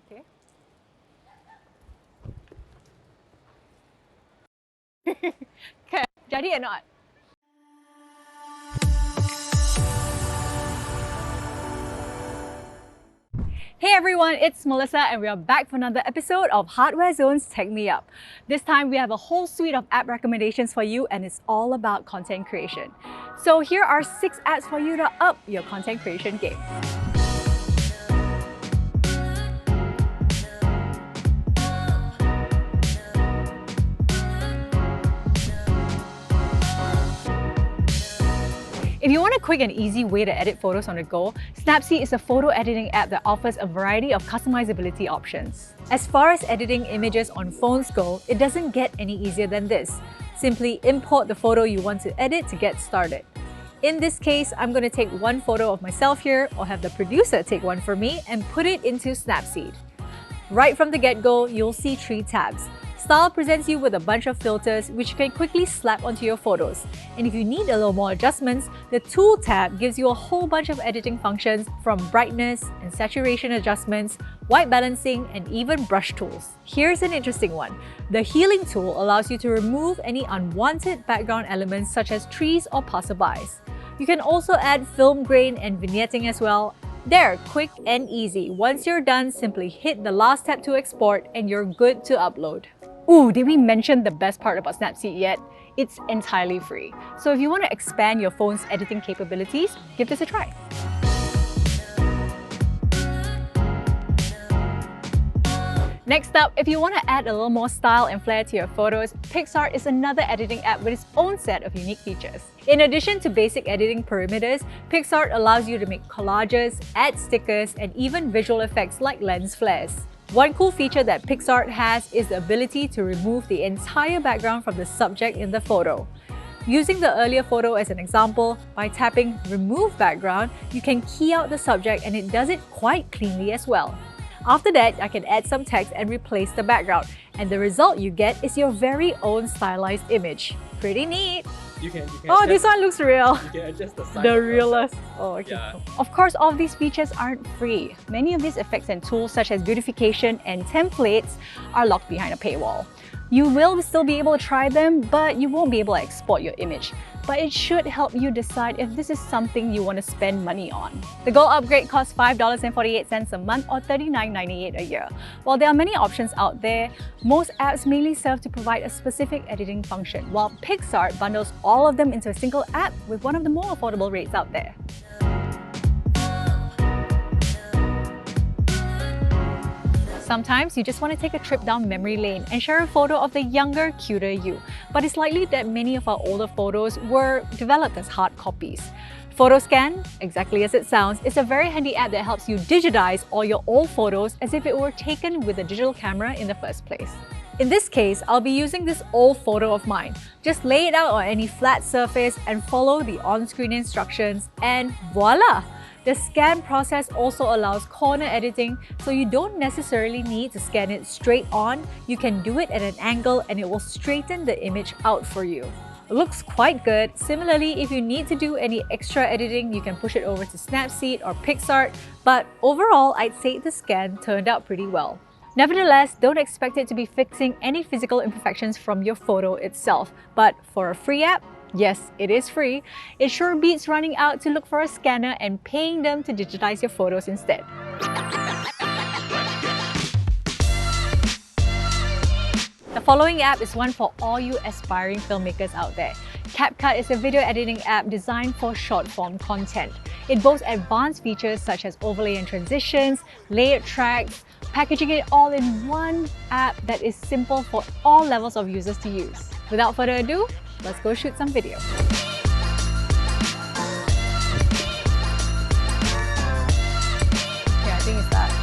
Okay. Okay, jadi or not? Hey everyone, it's Melissa and we are back for another episode of HardwareZone's Tech Me Up. This time we have a whole suite of app recommendations for you and it's all about content creation. So here are 6 apps for you to up your content creation game. If you want a quick and easy way to edit photos on the go, Snapseed is a photo editing app that offers a variety of customizability options. As far as editing images on phones go, it doesn't get any easier than this. Simply import the photo you want to edit to get started. In this case, I'm going to take one photo of myself here or have the producer take one for me and put it into Snapseed. Right from the get-go, you'll see 3 tabs. Style presents you with a bunch of filters which you can quickly slap onto your photos. And if you need a little more adjustments, the Tool tab gives you a whole bunch of editing functions from brightness and saturation adjustments, white balancing, and even brush tools. Here's an interesting one. The Healing tool allows you to remove any unwanted background elements such as trees or passerbys. You can also add film grain and vignetting as well. There, quick and easy. Once you're done, simply hit the last tab to export and you're good to upload. Ooh, did we mention the best part about Snapseed yet? It's entirely free. So if you want to expand your phone's editing capabilities, give this a try. Next up, if you want to add a little more style and flair to your photos, Picsart is another editing app with its own set of unique features. In addition to basic editing parameters, Picsart allows you to make collages, add stickers, and even visual effects like lens flares. One cool feature that Picsart has is the ability to remove the entire background from the subject in the photo. Using the earlier photo as an example, by tapping Remove Background, you can key out the subject and it does it quite cleanly as well. After that, I can add some text and replace the background, and the result you get is your very own stylized image. Pretty neat! You can oh, this one looks real. You can adjust the size. The realest. Oh, okay. Yeah. Cool. Of course, all of these features aren't free. Many of these effects and tools such as beautification and templates are locked behind a paywall. You will still be able to try them, but you won't be able to export your image. But it should help you decide if this is something you want to spend money on. The Gold upgrade costs $5.48 a month or $39.98 a year. While there are many options out there, most apps mainly serve to provide a specific editing function, while Picsart bundles all of them into a single app with one of the more affordable rates out there. Sometimes you just want to take a trip down memory lane and share a photo of the younger, cuter you. But it's likely that many of our older photos were developed as hard copies. Photoscan, exactly as it sounds, is a very handy app that helps you digitize all your old photos as if it were taken with a digital camera in the first place. In this case, I'll be using this old photo of mine. Just lay it out on any flat surface and follow the on-screen instructions and voila! The scan process also allows corner editing, so you don't necessarily need to scan it straight on. You can do it at an angle and it will straighten the image out for you. It looks quite good. Similarly, if you need to do any extra editing, you can push it over to Snapseed or Picsart, but overall, I'd say the scan turned out pretty well. Nevertheless, don't expect it to be fixing any physical imperfections from your photo itself, but for a free app, yes, it is free. It sure beats running out to look for a scanner and paying them to digitize your photos instead. The following app is one for all you aspiring filmmakers out there. Capcut is a video editing app designed for short-form content. It boasts advanced features such as overlay and transitions, layered tracks, packaging it all in one app that is simple for all levels of users to use. Without further ado, let's go shoot some video. Yeah, I think it's that.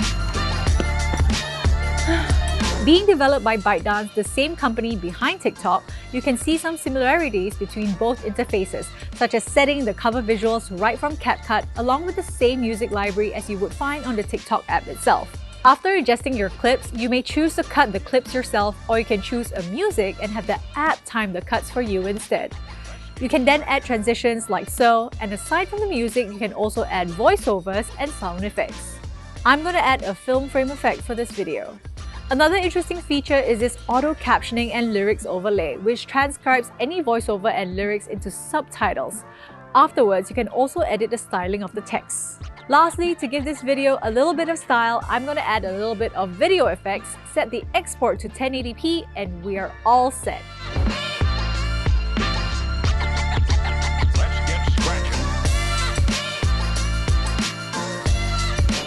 Being developed by ByteDance, the same company behind TikTok, you can see some similarities between both interfaces, such as setting the cover visuals right from Capcut along with the same music library as you would find on the TikTok app itself. After adjusting your clips, you may choose to cut the clips yourself, or you can choose a music and have the app time the cuts for you instead. You can then add transitions like so, and aside from the music, you can also add voiceovers and sound effects. I'm going to add a film frame effect for this video. Another interesting feature is this auto captioning and lyrics overlay, which transcribes any voiceover and lyrics into subtitles. Afterwards, you can also edit the styling of the text. Lastly, to give this video a little bit of style, I'm going to add a little bit of video effects, set the export to 1080p, and we are all set.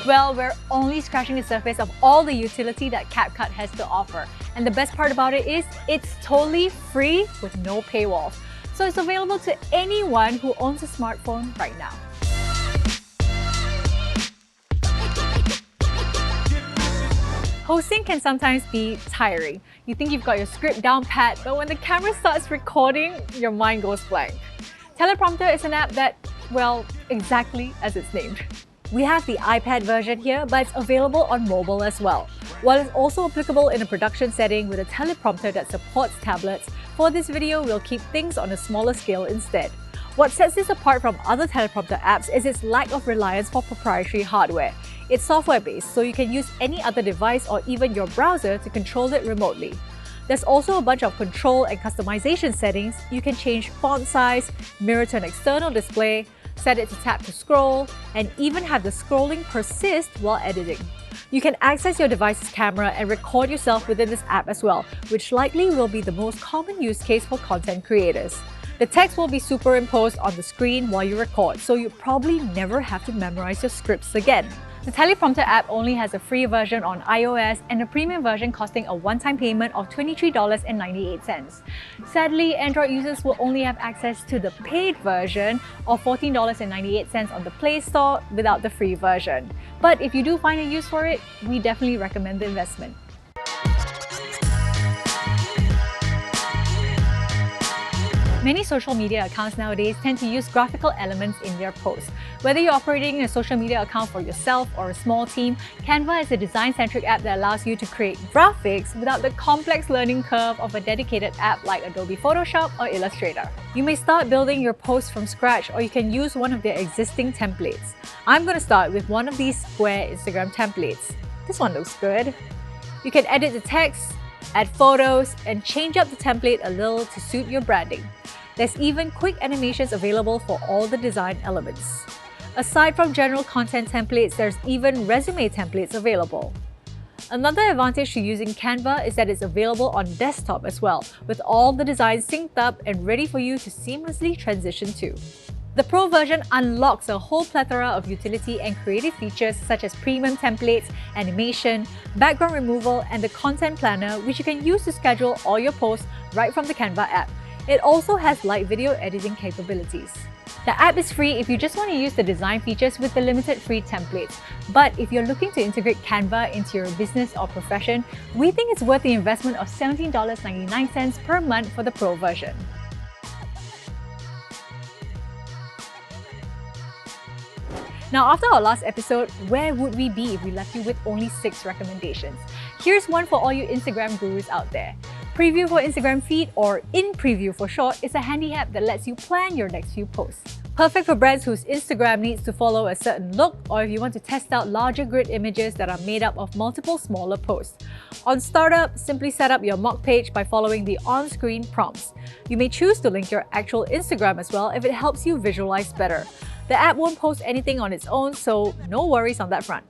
Well, we're only scratching the surface of all the utility that Capcut has to offer. And the best part about it is, it's totally free with no paywall. So it's available to anyone who owns a smartphone right now. Hosting can sometimes be tiring. You think you've got your script down pat, but when the camera starts recording, your mind goes blank. Teleprompter is an app that, well, exactly as it's named. We have the iPad version here, but it's available on mobile as well. While it's also applicable in a production setting with a teleprompter that supports tablets, for this video we'll keep things on a smaller scale instead. What sets this apart from other teleprompter apps is its lack of reliance for proprietary hardware. It's software-based, so you can use any other device or even your browser to control it remotely. There's also a bunch of control and customization settings. You can change font size, mirror to an external display, set it to tap to scroll, and even have the scrolling persist while editing. You can access your device's camera and record yourself within this app as well, which likely will be the most common use case for content creators. The text will be superimposed on the screen while you record, so you probably never have to memorize your scripts again. The Teleprompter app only has a free version on iOS and a premium version costing a one-time payment of $23.98. Sadly, Android users will only have access to the paid version of $14.98 on the Play Store without the free version. But if you do find a use for it, we definitely recommend the investment. Many social media accounts nowadays tend to use graphical elements in their posts. Whether you're operating a social media account for yourself or a small team, Canva is a design-centric app that allows you to create graphics without the complex learning curve of a dedicated app like Adobe Photoshop or Illustrator. You may start building your posts from scratch, or you can use one of their existing templates. I'm going to start with one of these square Instagram templates. This one looks good. You can edit the text, add photos, and change up the template a little to suit your branding. There's even quick animations available for all the design elements. Aside from general content templates, there's even resume templates available. Another advantage to using Canva is that it's available on desktop as well, with all the designs synced up and ready for you to seamlessly transition to. The Pro version unlocks a whole plethora of utility and creative features such as premium templates, animation, background removal, and the content planner, which you can use to schedule all your posts right from the Canva app. It also has light video editing capabilities. The app is free if you just want to use the design features with the limited free templates. But if you're looking to integrate Canva into your business or profession, we think it's worth the investment of $17.99 per month for the Pro version. Now, after our last episode, where would we be if we left you with only 6 recommendations? Here's one for all you Instagram gurus out there. Preview for Instagram feed, or InPreview for short, is a handy app that lets you plan your next few posts. Perfect for brands whose Instagram needs to follow a certain look, or if you want to test out larger grid images that are made up of multiple smaller posts. On startup, simply set up your mock page by following the on-screen prompts. You may choose to link your actual Instagram as well if it helps you visualize better. The app won't post anything on its own, so no worries on that front.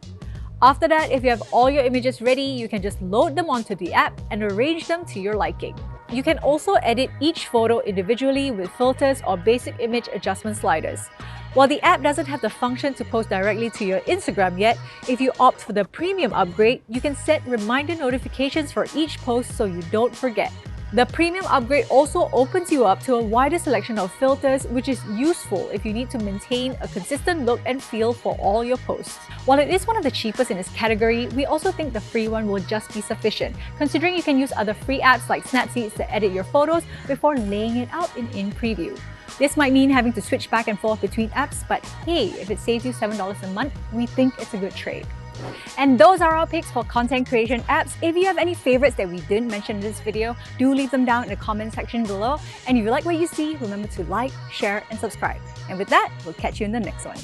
After that, if you have all your images ready, you can just load them onto the app and arrange them to your liking. You can also edit each photo individually with filters or basic image adjustment sliders. While the app doesn't have the function to post directly to your Instagram yet, if you opt for the premium upgrade, you can set reminder notifications for each post so you don't forget. The premium upgrade also opens you up to a wider selection of filters, which is useful if you need to maintain a consistent look and feel for all your posts. While it is one of the cheapest in its category, we also think the free one will just be sufficient, considering you can use other free apps like Snapseed to edit your photos before laying it out in InPreview. This might mean having to switch back and forth between apps, but hey, if it saves you $7 a month, we think it's a good trade. And those are our picks for content creation apps. If you have any favorites that we didn't mention in this video, do leave them down in the comment section below. And if you like what you see, remember to like, share, and subscribe. And with that, we'll catch you in the next one.